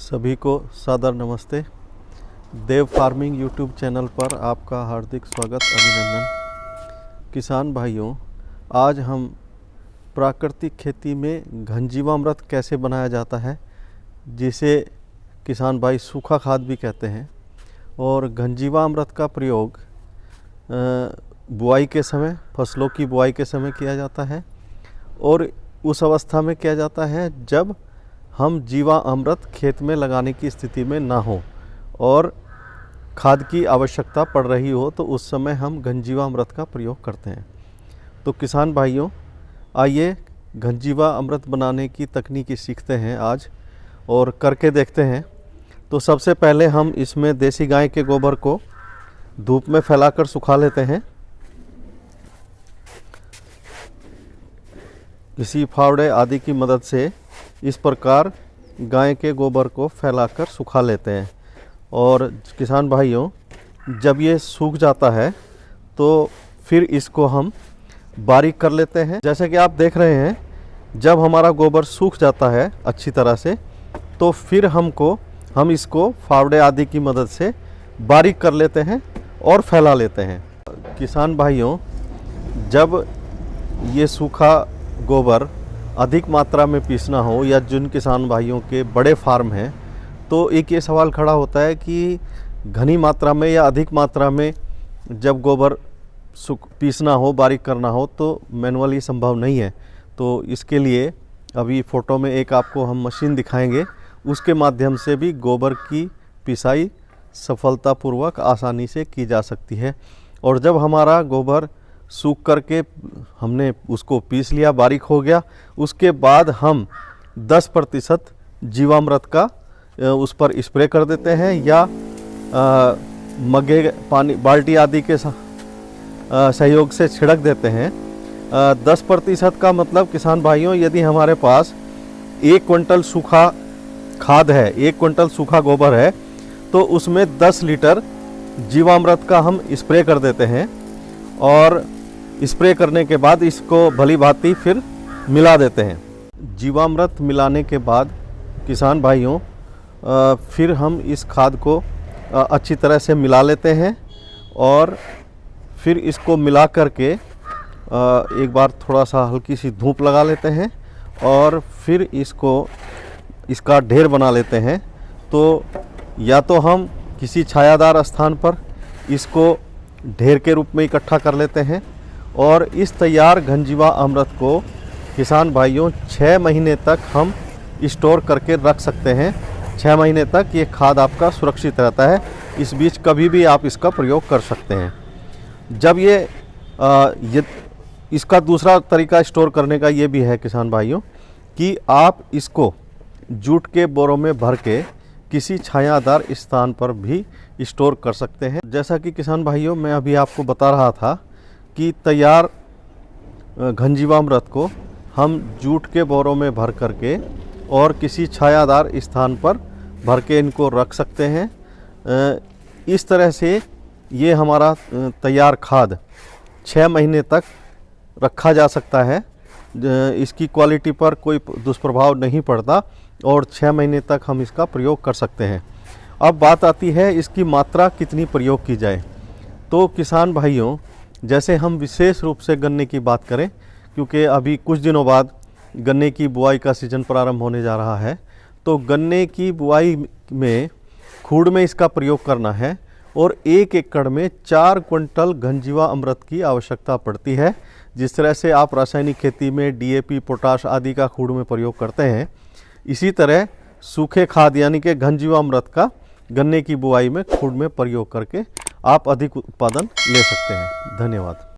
सभी को सादर नमस्ते। देव फार्मिंग यूट्यूब चैनल पर आपका हार्दिक स्वागत, अभिनंदन। किसान भाइयों, आज हम प्राकृतिक खेती में घनजीवामृत कैसे बनाया जाता है, जिसे किसान भाई सूखा खाद भी कहते हैं, और घनजीवामृत का प्रयोग बुआई के समय, फसलों की बुआई के समय किया जाता है और उस अवस्था में किया जाता है जब हम जीवा अमृत खेत में लगाने की स्थिति में ना हो और खाद की आवश्यकता पड़ रही हो, तो उस समय हम घनजीवा अमृत का प्रयोग करते हैं। तो किसान भाइयों, आइए घनजीवा अमृत बनाने की तकनीकी सीखते हैं आज और करके देखते हैं। तो सबसे पहले हम इसमें देसी गाय के गोबर को धूप में फैलाकर सुखा लेते हैं। किसी फावड़े आदि की मदद से इस प्रकार गाय के गोबर को फैलाकर सुखा लेते हैं। और किसान भाइयों, जब ये सूख जाता है तो फिर इसको हम बारीक कर लेते हैं। जैसे कि आप देख रहे हैं, जब हमारा गोबर सूख जाता है अच्छी तरह से, तो फिर हम इसको फावड़े आदि की मदद से बारीक कर लेते हैं और फैला लेते हैं। किसान भाइयों, जब ये सूखा गोबर अधिक मात्रा में पीसना हो, या जिन किसान भाइयों के बड़े फार्म हैं, तो एक ये सवाल खड़ा होता है कि घनी मात्रा में या अधिक मात्रा में जब गोबर पीसना हो, बारीक करना हो, तो मैनुअली संभव नहीं है। तो इसके लिए अभी फ़ोटो में एक आपको हम मशीन दिखाएंगे, उसके माध्यम से भी गोबर की पिसाई सफलतापूर्वक आसानी से की जा सकती है। और जब हमारा गोबर सूख करके हमने उसको पीस लिया, बारीक हो गया, उसके बाद हम 10% जीवामृत का उस पर स्प्रे कर देते हैं, या मग्गे, पानी, बाल्टी आदि के सहयोग से छिड़क देते हैं। 10% का मतलब किसान भाइयों, यदि हमारे पास 1 क्विंटल सूखा खाद है, 1 क्विंटल सूखा गोबर है, तो उसमें 10 लीटर जीवामृत का हम स्प्रे कर देते हैं और स्प्रे करने के बाद इसको भली भांति फिर मिला देते हैं। जीवामृत मिलाने के बाद किसान भाइयों, फिर हम इस खाद को अच्छी तरह से मिला लेते हैं और फिर इसको मिला करके एक बार थोड़ा सा हल्की सी धूप लगा लेते हैं और फिर इसका ढेर बना लेते हैं। तो या तो हम किसी छायादार स्थान पर इसको ढेर के रूप में इकट्ठा कर लेते हैं, और इस तैयार घनजीवा अमृत को किसान भाइयों 6 महीने तक हम स्टोर करके रख सकते हैं। 6 महीने तक ये खाद आपका सुरक्षित रहता है। इस बीच कभी भी आप इसका प्रयोग कर सकते हैं। जब इसका दूसरा तरीका स्टोर करने का ये भी है किसान भाइयों, कि आप इसको जूट के बोरों में भर के किसी छायादार स्थान पर भी स्टोर कर सकते हैं। जैसा कि किसान भाइयों, मैं अभी आपको बता रहा था कि तैयार घनजीवामृत को हम जूट के बोरों में भर करके और किसी छायादार स्थान पर भर के इनको रख सकते हैं। इस तरह से ये हमारा तैयार खाद 6 महीने तक रखा जा सकता है। इसकी क्वालिटी पर कोई दुष्प्रभाव नहीं पड़ता और 6 महीने तक हम इसका प्रयोग कर सकते हैं। अब बात आती है इसकी मात्रा कितनी प्रयोग की जाए। तो किसान भाइयों, जैसे हम विशेष रूप से गन्ने की बात करें, क्योंकि अभी कुछ दिनों बाद गन्ने की बुआई का सीजन प्रारंभ होने जा रहा है, तो गन्ने की बुआई में खूड़ में इसका प्रयोग करना है और 1 एकड़ में 4 क्विंटल घनजीवा अमृत की आवश्यकता पड़ती है। जिस तरह से आप रासायनिक खेती में डीएपी, पोटाश आदि का खूड़ में प्रयोग करते हैं, इसी तरह सूखे खाद यानी कि घनजीवा अमृत का गन्ने की बुआई में खूड़ में प्रयोग करके आप अधिक उत्पादन ले सकते हैं। धन्यवाद।